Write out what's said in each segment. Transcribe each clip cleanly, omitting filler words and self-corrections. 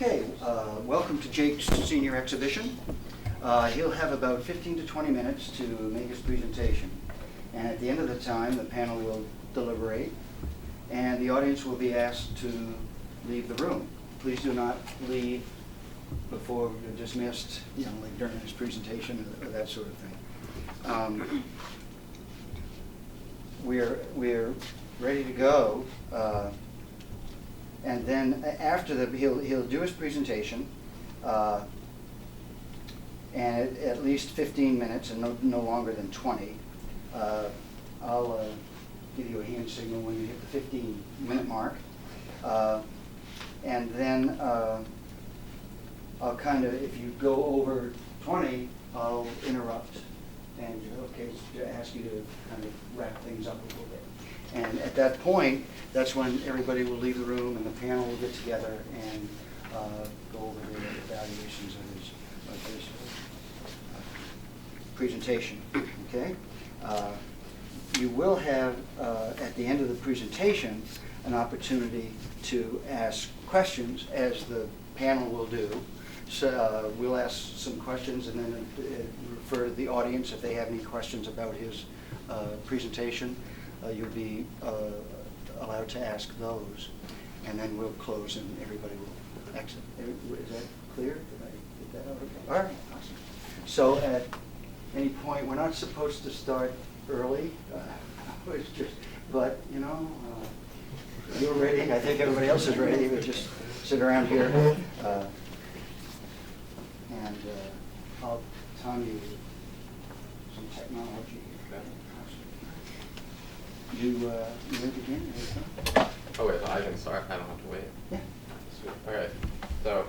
Okay, welcome to Jake's senior exhibition. He'll have about 15 to 20 minutes to make his presentation. And at the end of the time, the panel will deliberate, and the audience will be asked to leave the room. Please do not leave before you're dismissed, like during his presentation or that sort of thing. We're ready to go. And then after he'll do his presentation, and at least 15 minutes and no longer than 20. I'll give you a hand signal when you hit the 15-minute mark. And then I'll kind of, if you go over 20, I'll interrupt and ask you to kind of wrap things up a little bit. And at that point, that's when everybody will leave the room and the panel will get together and go over the evaluations of his presentation. Okay? You will have, at the end of the presentation, an opportunity to ask questions, as the panel will do. So we'll ask some questions and then refer to the audience if they have any questions about his presentation. You'll be allowed to ask those, and then we'll close and everybody will exit. Is that clear? Did I get that out? Okay. All right, awesome. So at any point, we're not supposed to start early, but you're ready. I think everybody else is ready. We'll just sit around here, and I'll tell you some technology. You ready to begin? Oh wait, I can start. I don't have to wait. Yeah. Sweet. All right. So,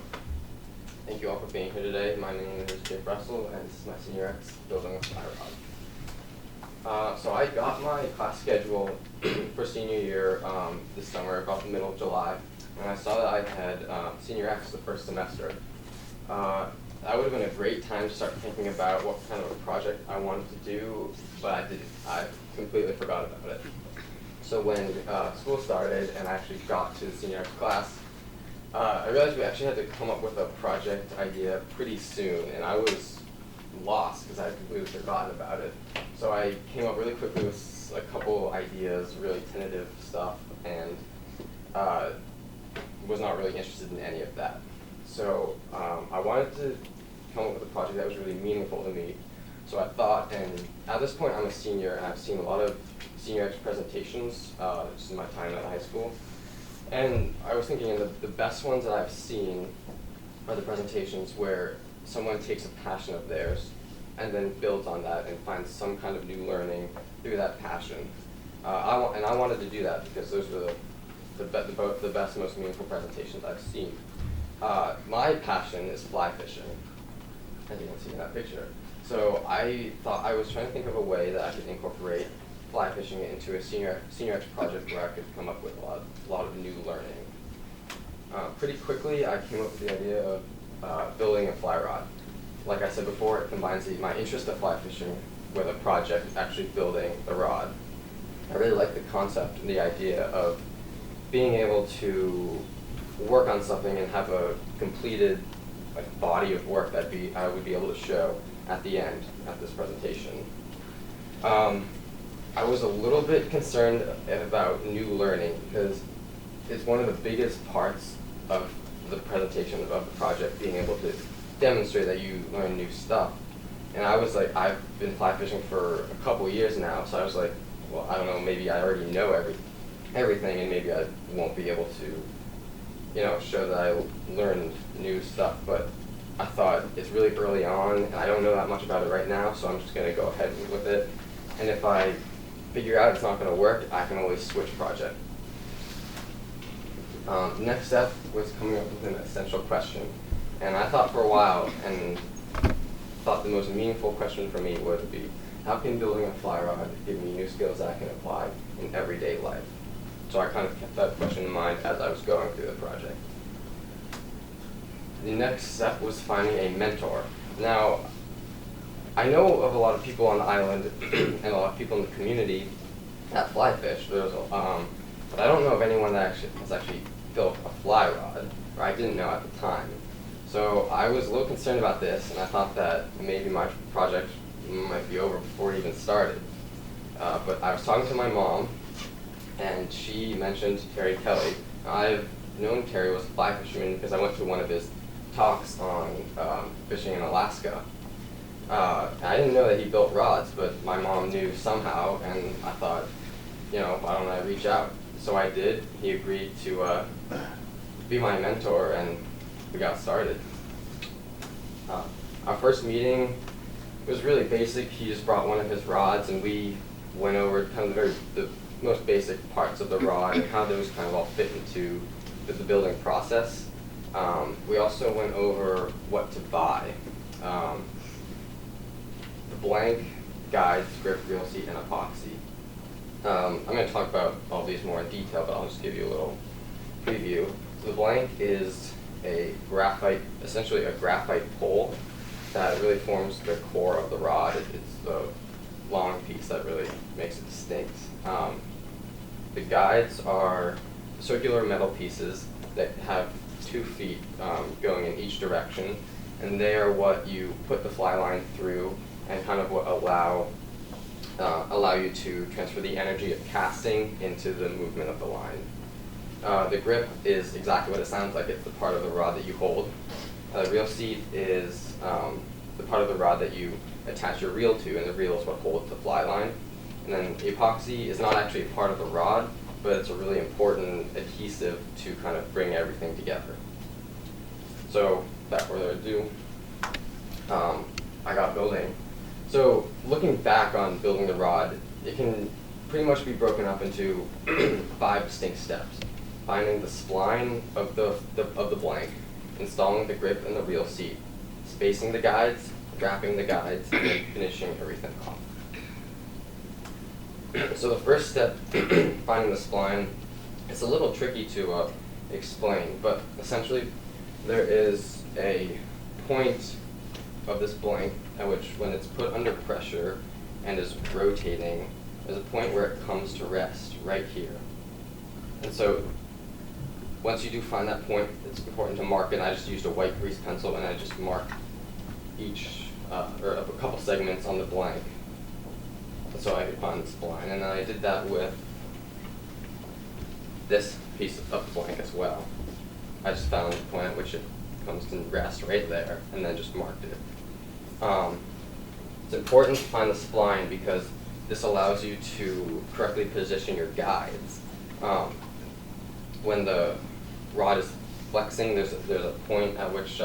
thank you all for being here today. My name is Jake Ressel, and this is my senior X building a fly rod. So I got my class schedule for senior year this summer, about the middle of July, and I saw that I had senior X the first semester. That would have been a great time to start thinking about what kind of a project I wanted to do, but I didn't. I completely forgot about it. So when school started and I actually got to the senior X class, I realized we actually had to come up with a project idea pretty soon, and I was lost because I had completely forgotten about it. So I came up really quickly with a couple ideas, really tentative stuff, and was not really interested in any of that. So I wanted to come up with a project that was really meaningful to me. So I thought, and at this point I'm a senior, and I've seen a lot of senior X presentations just in my time at high school. And I was thinking the best ones that I've seen are the presentations where someone takes a passion of theirs and then builds on that and finds some kind of new learning through that passion. I wanted to do that because those were the best, most meaningful presentations I've seen. My passion is fly fishing, as you can see in that picture. So I thought I was trying to think of a way that I could incorporate fly fishing into a senior X project where I could come up with a lot of new learning. Pretty quickly, I came up with the idea of building a fly rod. Like I said before, it combines my interest in fly fishing with a project actually building the rod. I really like the concept and the idea of being able to work on something and have a completed body of work that I would be able to show at the end at this presentation. I was a little bit concerned about new learning because it's one of the biggest parts of the presentation of the project, being able to demonstrate that you learn new stuff. And I was like, I've been fly fishing for a couple years now, so I was like, well, I don't know, maybe I already know everything, and maybe I won't be able to, show that I learned new stuff. But I thought it's really early on, and I don't know that much about it right now, so I'm just going to go ahead with it. And if I figure out it's not going to work, I can always switch project. The next step was coming up with an essential question. And I thought for a while, and thought the most meaningful question for me would be, how can building a fly rod give me new skills that I can apply in everyday life? So I kind of kept that question in mind as I was going through the project. The next step was finding a mentor. Now, I know of a lot of people on the island and a lot of people in the community that fly fish. But I don't know of anyone that has actually built a fly rod, or I didn't know at the time. So I was a little concerned about this, and I thought that maybe my project might be over before it even started. But I was talking to my mom, and she mentioned Terry Kelly. I've known Terry was a fly fisherman because I went to one of his talks on fishing in Alaska. I didn't know that he built rods, but my mom knew somehow, and I thought, you know, why don't I reach out? So I did. He agreed to be my mentor, and we got started. Our first meeting was really basic. He just brought one of his rods, and we went over kind of the most basic parts of the rod and how those kind of all fit into the building process. We also went over what to buy. The blank, guides, grip, reel seat, and epoxy. I'm going to talk about all these more in detail, but I'll just give you a little preview. So the blank is a graphite, essentially a graphite pole that really forms the core of the rod. It's the long piece that really makes it distinct. The guides are circular metal pieces that have 2 feet going in each direction, and they are what you put the fly line through and kind of what allow you to transfer the energy of casting into the movement of the line. The grip is exactly what it sounds like. It's the part of the rod that you hold. The reel seat is the part of the rod that you attach your reel to, and the reel is what holds the fly line. And then epoxy is not actually a part of the rod, but it's a really important adhesive to kind of bring everything together. So, without further ado, I got building. So, looking back on building the rod, it can pretty much be broken up into 5 distinct steps. Finding the spline of the blank, installing the grip and the reel seat, spacing the guides, wrapping the guides, and then finishing everything off. So the first step, finding the spline, it's a little tricky to explain, but essentially there is a point of this blank at which, when it's put under pressure and is rotating, there's a point where it comes to rest right here. And so once you do find that point, it's important to mark it. I just used a white grease pencil, and I just marked each, or a couple segments on the blank so I could find the spline. And then I did that with this piece of the blank as well. I just found the point at which it comes to rest right there, and then just marked it. It's important to find the spline because this allows you to correctly position your guides. When the rod is flexing, there's a point at which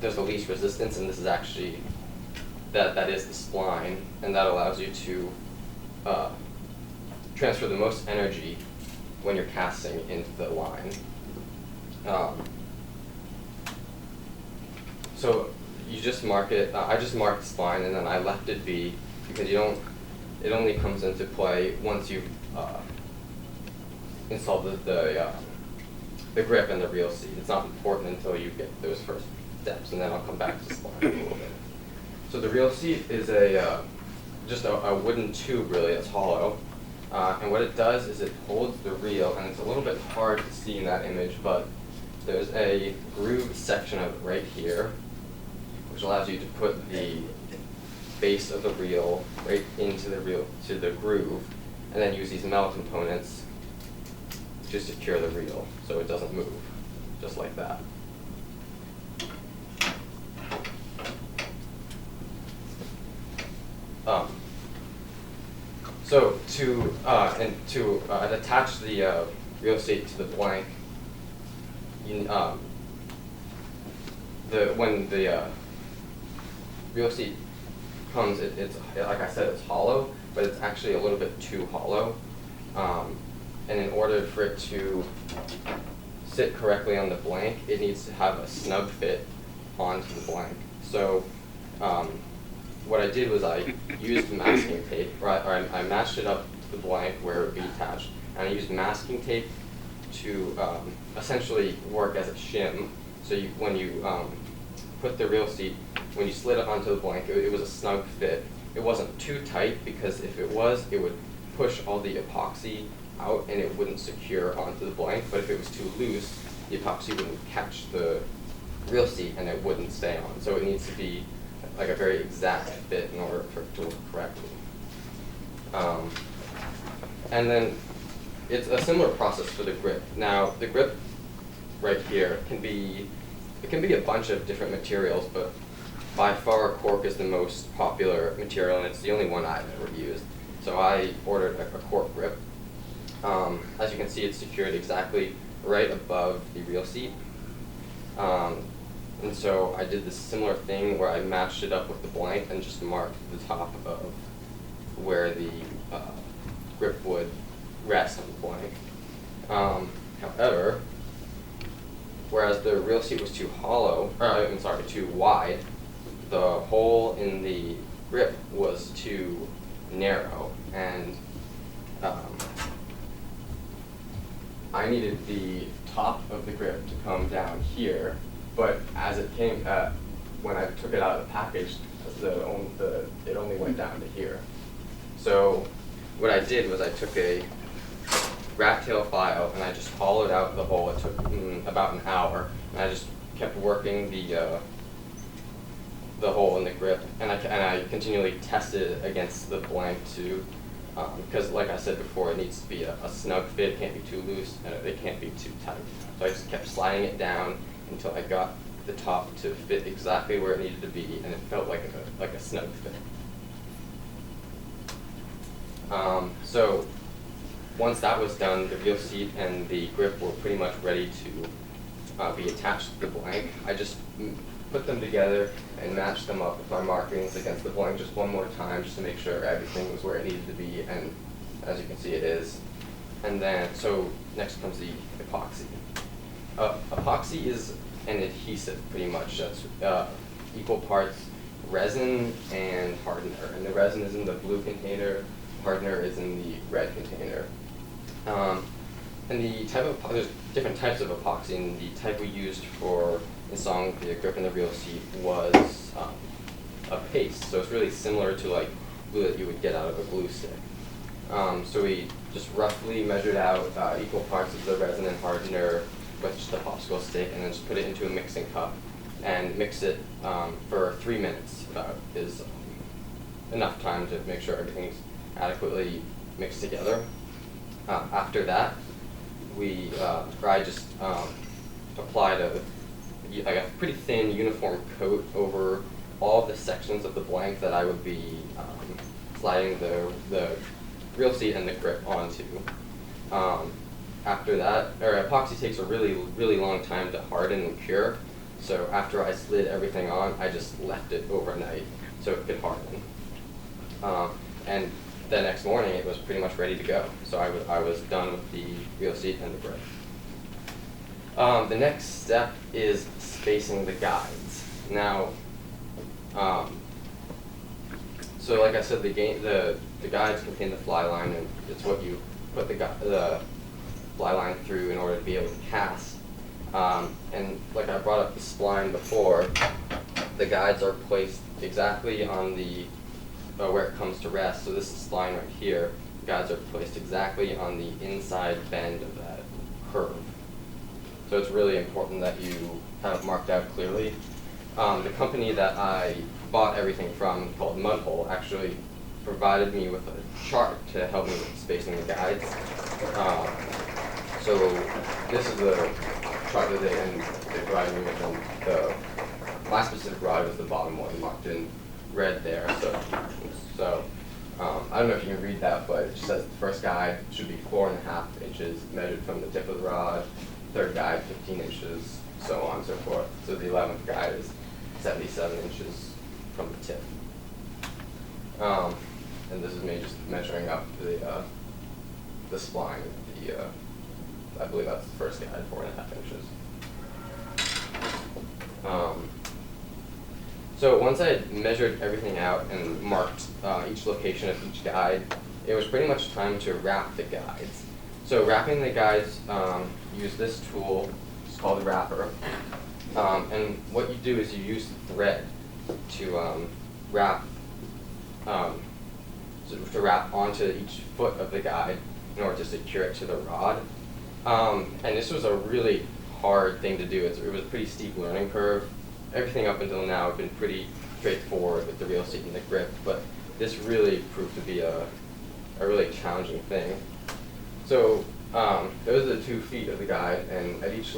there's the least resistance, and this is actually that is the spline, and that allows you to transfer the most energy when you're casting into the line. So you just mark it. I just marked the spline, and then I left it be because it only comes into play once you've installed the grip and the reel seat. It's not important until you get those first steps, and then I'll come back to the spline in a little bit. So the reel seat is just a wooden tube, really, that's hollow. And what it does is it holds the reel, and it's a little bit hard to see in that image, but there's a grooved section of it right here, which allows you to put the base of the reel right into the groove, and then use these metal components to secure the reel so it doesn't move, just like that. So to attach the reel seat to the blank, when the reel seat comes, it's like I said, it's hollow, but it's actually a little bit too hollow. And in order for it to sit correctly on the blank, it needs to have a snug fit onto the blank. So what I did was I used masking tape, or I matched it up to the blank where it would be attached, and I used masking tape to essentially work as a shim. So when you put the reel seat, when you slid it onto the blank, it was a snug fit. It wasn't too tight, because if it was, it would push all the epoxy out and it wouldn't secure onto the blank, but if it was too loose, the epoxy wouldn't catch the real seat and it wouldn't stay on. So it needs to be like a very exact fit in order for it to work correctly. And then it's a similar process for the grip. Now the grip right here can be a bunch of different materials, but by far cork is the most popular material and it's the only one I've ever used. So I ordered a cork grip. As you can see, it's secured exactly right above the real seat. And so I did this similar thing where I matched it up with the blank and just marked the top of where the grip would rest on the blank. However, whereas the real seat was too too wide, the hole in the grip was too narrow, and I needed the top of the grip to come down here, but as it came, when I took it out of the package, it only went down to here. So what I did was I took a rat tail file and I just hollowed out the hole. It took about an hour, and I just kept working the hole in the grip, and I continually tested it against the blank to, because like I said before, it needs to be a snug fit. It can't be too loose and it can't be too tight. So I just kept sliding it down until I got the top to fit exactly where it needed to be, and it felt like a snug fit. So once that was done, the real seat and the grip were pretty much ready to be attached to the blank. I just put them together and matched them up with my markings against the blank just one more time, just to make sure everything was where it needed to be, and as you can see, it is. And then, so next comes the epoxy. Epoxy is an adhesive, pretty much. That's equal parts resin and hardener, and the resin is in the blue container, hardener is in the red container. And the type of, there's different types of epoxy, and the type we used for installing the grip and the real seat was a paste. So it's really similar to like glue that you would get out of a glue stick. So we just roughly measured out equal parts of the resin and hardener with just a popsicle stick, and then just put it into a mixing cup and mix it for 3 minutes. About is enough time to make sure everything's adequately mixed together. After that, I just applied a pretty thin uniform coat over all of the sections of the blank that I would be sliding the real seat and the grip onto. After that, epoxy takes a really long time to harden and cure. So after I slid everything on, I just left it overnight so it could harden. And the next morning, it was pretty much ready to go. So I was done with the real seat and the grip. The next step is spacing the guides. Now, so like I said, the guides contain the fly line, and it's what you put the fly line through in order to be able to cast. And like I brought up the spline before, the guides are placed exactly on the where it comes to rest. So this is spline right here. The guides are placed exactly on the inside bend of that curve. So it's really important that you have it marked out clearly. The company that I bought everything from, called Mudhole, actually provided me with a chart to help me with spacing the guides. So this is the chart that they provided me with, and my specific rod was the bottom one marked in red there. So I don't know if you can read that, but it just says the first guide should be 4.5 inches measured from the tip of the rod, third guide 15 inches, so on and so forth. So the 11th guide is 77 inches from the tip. And this is me just measuring up the spline. I believe that's the first guide, 4.5 inches. So once I had measured everything out and marked each location of each guide, it was pretty much time to wrap the guides. So wrapping the guides, use this tool, it's called a wrapper. And what you do is you use thread to wrap. So to wrap onto each foot of the guide in order to secure it to the rod. And this was a really hard thing to do. It was a pretty steep learning curve. Everything up until now had been pretty straightforward with the reel seat and the grip, but this really proved to be a really challenging thing. So those are the 2 feet of the guide, and at each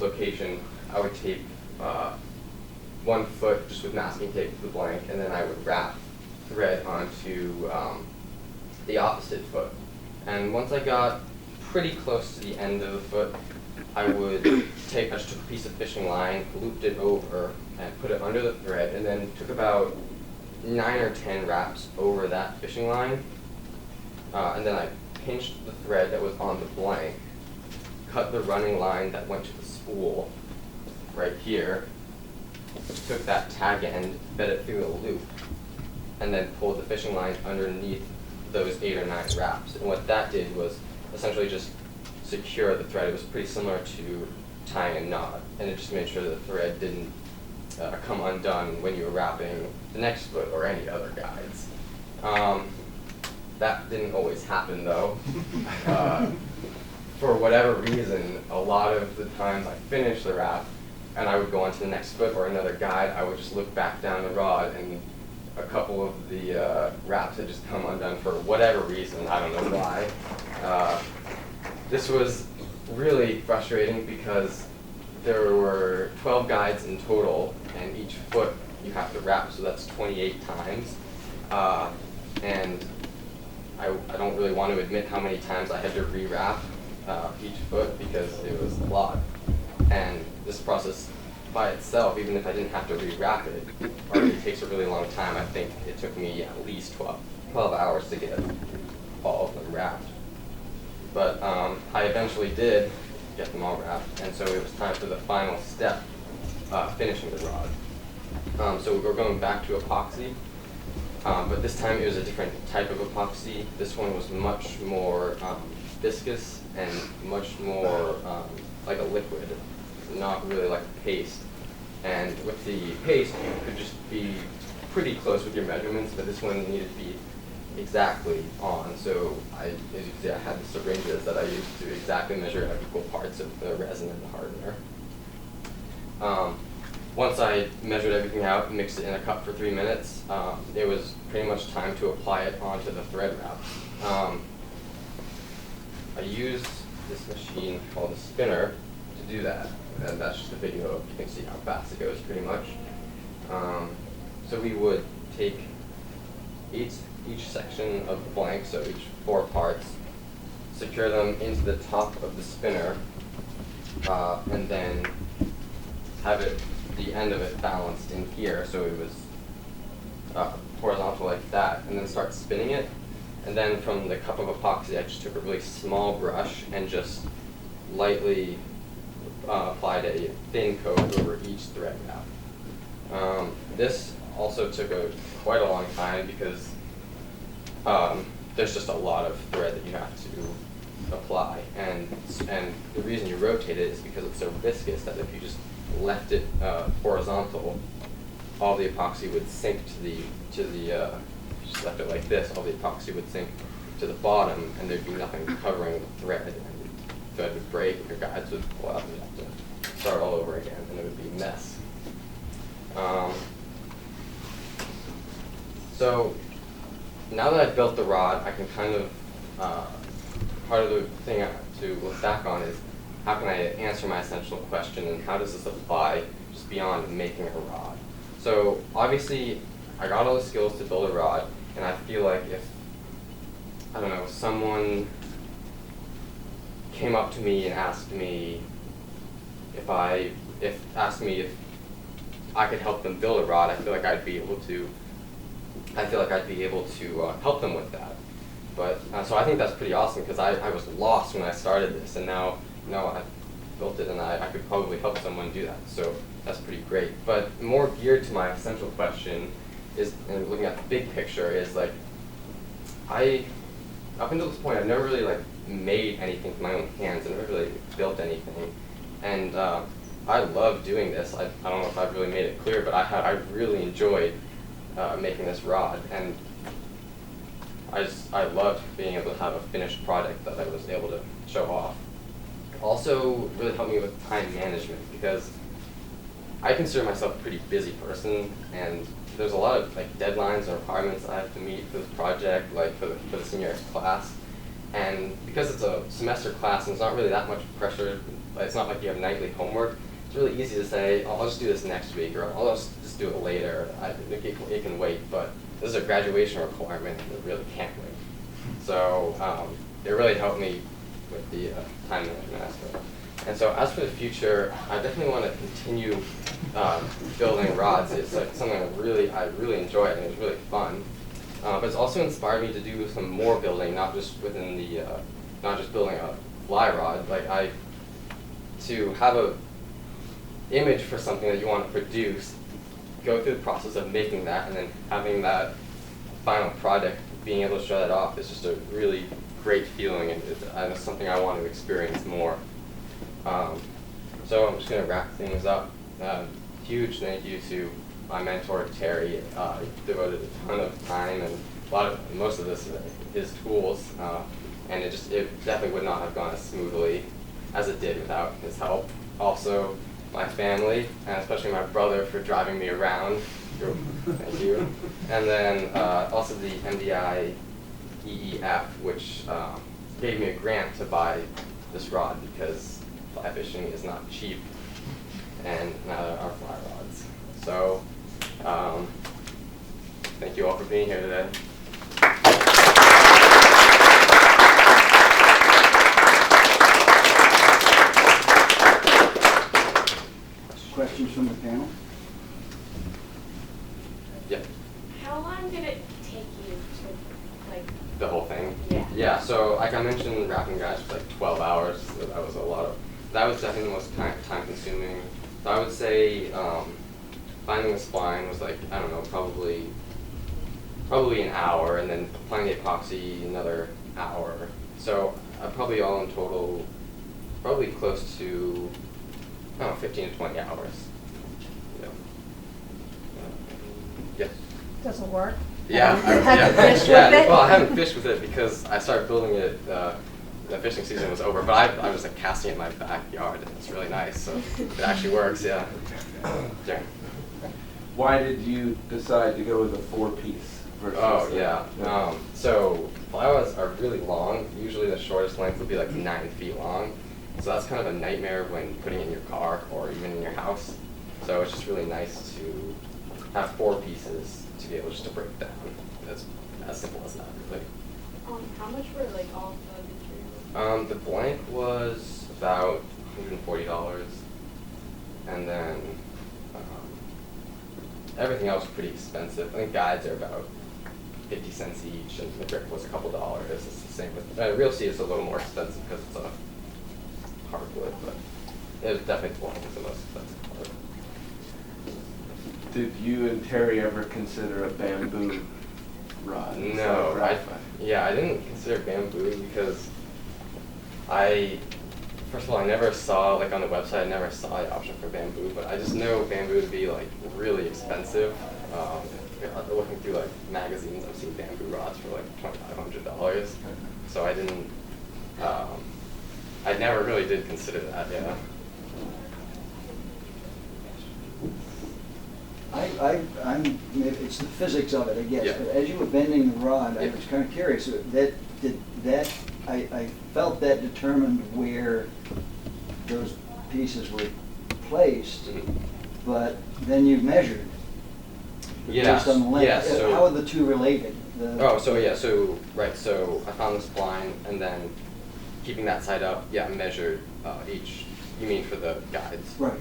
location I would tape 1 foot just with masking tape to the blank, and then I would wrap thread onto the opposite foot. And once I got pretty close to the end of the foot, I just took a piece of fishing line, looped it over, and put it under the thread, and then took about 9 or 10 wraps over that fishing line. And then I pinched the thread that was on the blank, cut the running line that went to the spool right here, took that tag end, fed it through a loop, and then pulled the fishing line underneath those 8 or 9 wraps. And what that did was essentially just secure the thread. It was pretty similar to tying a knot, and it just made sure that the thread didn't come undone when you were wrapping the next foot or any other guides. That didn't always happen though. For whatever reason, a lot of the times I finished the wrap and I would go on to the next foot or another guide, I would just look back down the rod and a couple of the wraps had just come undone for whatever reason. I don't know why. This was really frustrating because there were 12 guides in total, and each foot you have to wrap, so that's 28 times. And I don't really want to admit how many times I had to rewrap each foot because it was a lot. And this process by itself, even if I didn't have to rewrap it, already takes a really long time. I think it took me at least 12 hours to get all of them wrapped. But I eventually did get them all wrapped, and so it was time for the final step, finishing the rod. So we're going back to epoxy, but this time it was a different type of epoxy. This one was much more viscous and much more like a liquid, not really like a paste. And with the paste, you could just be pretty close with your measurements, but this one needed to be exactly on. So as you can see, I had the syringes that I used to exactly measure out equal parts of the resin and the hardener. Once I measured everything out, mixed it in a cup for 3 minutes, it was pretty much time to apply it onto the thread wrap. I used this machine called a spinner to do that, and that's just a video of, you can see how fast it goes pretty much. So we would take each section of the blank, so each 4 parts, secure them into the top of the spinner, and then have the end of it balanced in here, so it was horizontal like that, and then start spinning it. And then from the cup of epoxy, I just took a really small brush and just lightly applied a thin coat over each thread wrap. This also took quite a long time because there's just a lot of thread that you have to apply, and the reason you rotate it is because it's so viscous that if you just left it horizontal, all the epoxy would sink to the if you just left it like this, all the epoxy would sink to the bottom, and there'd be nothing covering the thread, and the thread would break, and your guides would pull out, and you'd have to start all over again, and it would be a mess. So now that I've built the rod, I can kind of, part of the thing to look back on is how can I answer my essential question, and how does this apply just beyond making a rod? So obviously I got all the skills to build a rod, and I feel like if, I don't know, someone came up to me and asked me if I could help them build a rod, I feel like I'd be able to help them with that. But so I think that's pretty awesome, because I was lost when I started this, and now I've built it, and I could probably help someone do that. So that's pretty great. But more geared to my essential question is, and looking at the big picture, is like up until this point I've never really like made anything with my own hands. I never really built anything, and I love doing this. I don't know if I've really made it clear, but I really enjoyed making this rod, and I loved being able to have a finished product that I was able to show off. Also really helped me with time management, because I consider myself a pretty busy person, and there's a lot of like deadlines and requirements I have to meet for this project, like for the senior X class. And because it's a semester class and it's not really that much pressure, it's not like you have nightly homework, it's really easy to say, oh, I'll just do this next week, or I'll just do it later. It can wait, but this is a graduation requirement and it really can't wait. So it really helped me with the time management aspect. And so as for the future, I definitely want to continue building rods. It's like something I really enjoy, and it's really fun. But it's also inspired me to do some more building, not just within the, not just building a fly rod. Like to have a image for something that you want to produce, go through the process of making that, and then having that final product, being able to show that off is just a really great feeling, and it's something I want to experience more. So I'm just going to wrap things up. Huge thank you to my mentor, Terry. He devoted a ton of time, and most of this is his tools, and it definitely would not have gone as smoothly as it did without his help. Also, my family, and especially my brother for driving me around. Thank you. And then also the MDI EEF, which gave me a grant to buy this rod, because fly fishing is not cheap, and neither are fly rods. So thank you all for being here today. Questions from the panel? Yeah. How long did it take you to, like... The whole thing? Yeah. Yeah, so like I mentioned, wrapping guys for like 12 hours. So that was that was definitely the most time consuming. So I would say finding the spline was like, I don't know, probably an hour, and then applying the epoxy another hour. So probably all in total, probably close to, I don't know, 15 to 20 hours. Yeah. Yeah. Does it work? Yeah. Have you fished with it? Well, I haven't fished with it because I started building it, the fishing season was over, but I was like casting it in my backyard, and it's really nice, so it actually works, yeah. Sure. Why did you decide to go with a 4-piece versus? Oh, yeah. So fly rods are really long. Usually the shortest length would be like 9 feet long. So that's kind of a nightmare when putting it in your car or even in your house. So it's just really nice to have 4 pieces to be able just to break down. It's as simple as that, really. How much were like all the materials? The blank was about $140, and then everything else was pretty expensive. I think guides are about 50 cents each, and the grip was a couple dollars. It's the same with Real Sea is a little more expensive because it's a hardwood, but it was definitely the blank is the most expensive part. Did you and Terry ever consider a bamboo rod? No, I didn't consider bamboo because first of all, I never saw, like on the website, I never saw the option for bamboo, but I just know bamboo to be like really expensive. Looking through like magazines, I've seen bamboo rods for like $2,500. So I didn't, I never really did consider that, yeah. It's the physics of it, I guess. Yeah. But as you were bending the rod, I Yeah. was kind of curious. I felt that determined where those pieces were placed, Mhm. but then you measured Yeah. based on the length. Yeah, so How are the two related? So I found the spline, and then keeping that side up, measured each. You mean for the guides? Right.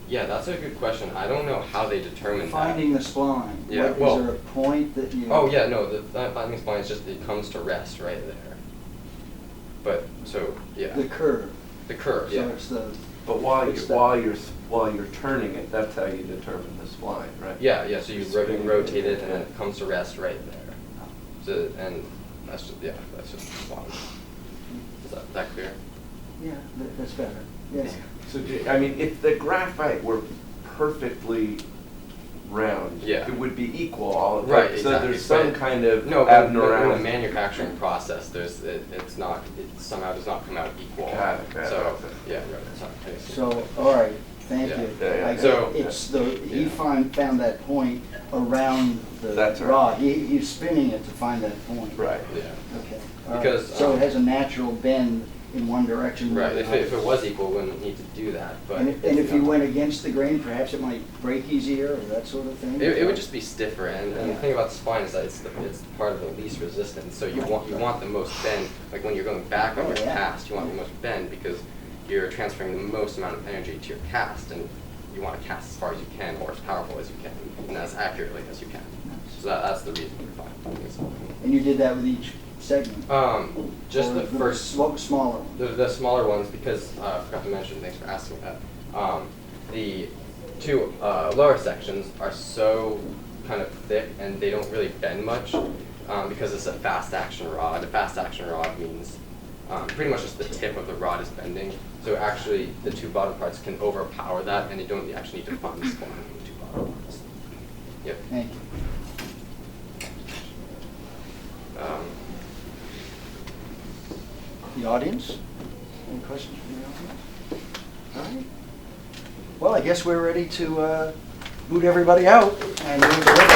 Yeah, that's a good question. I don't know how they determine Finding that. the spline. Yeah, Is well- there a point that you... Oh yeah, no, the finding the spline is just, it comes to rest right there. But, so, yeah. The curve. The curve, yeah. So it's the... But while it's you're turning it, that's how you determine the spline, right? Yeah, so you Spin rotate it, it, and then yeah. it comes to rest right there. So, and that's just the spline. Is that clear? Yeah, that's better. Yes. So, if the graphite were perfectly round. Yeah. It would be equal all, Right, so exactly. there's some But- kind of No, but in the abnormality. manufacturing process, it's not, it somehow does not come out equal. Got it. So, yeah, right, sorry. So, all right, thank Yeah. you. Yeah, yeah. I get- So- It's the, he Yeah. found that point around the That's right. rod. He's spinning it to find that point. Right. Yeah. Okay. all right. Because, So it has a natural bend in one direction. Right, rather if than it others. was equal, we wouldn't need to do that, but. And if it's you not. went against the grain, perhaps it might break easier or that sort of thing? It would just be stiffer, and Yeah. the thing about the spine is that it's part of the least resistance, so you want the most bend, like when you're going back on Oh, your yeah. cast, you want the most bend because you're transferring the most amount of energy to your cast, and you want to cast as far as you can, or as powerful as you can, and as accurately as you can. So that's the reason we're finding something. And you did that with each segment? Just Or the first. Smaller one? The smaller ones, because I forgot to mention, thanks for asking that. The two lower sections are so kind of thick and they don't really bend much because it's a fast action rod. A fast action rod means pretty much just the tip of the rod is bending. So actually the two bottom parts can overpower that and you don't actually need to fund the spline in the two bottom parts. Yep. Thank you. The audience? Any questions from the audience? All right. Well, I guess we're ready to boot everybody out and we'll deliver.